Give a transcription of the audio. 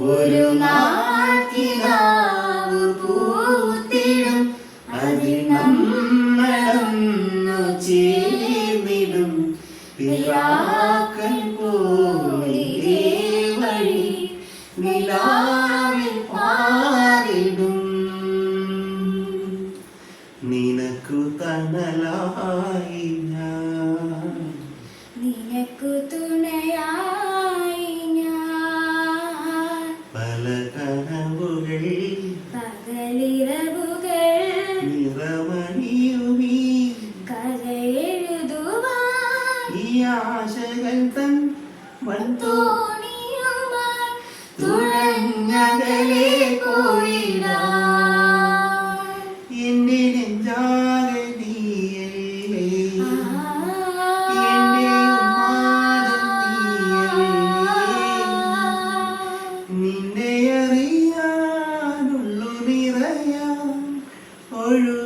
ഒരു നാട്ടിനാവ് പൂത്തിടും അതിൽ നമ്മളൊന്നു ചേർന്നിടും പിറാക്കൾ പോലെ വഴി നിലാവിൽ പാറിടും നിനക്കു തണലായി ഞാൻ നിനക്കു തുണയായി ഞാൻ പല കനവുകൾ പകലിരവുകൾ നിറമണിയുമീ കഥയെഴുതുവാൻ ഈ ആശകൾ തൻ തോണിയുമായി തുഴഞ്ഞകലെ പോയിടാൻ എന്റെ നെഞ്ചാകെ നീയല്ലേ എന്റെ ഉമ്മാനം നീയല്ലേ നിന്നെ അറിയാനുള്ളു നിറയാൻ ഒഴു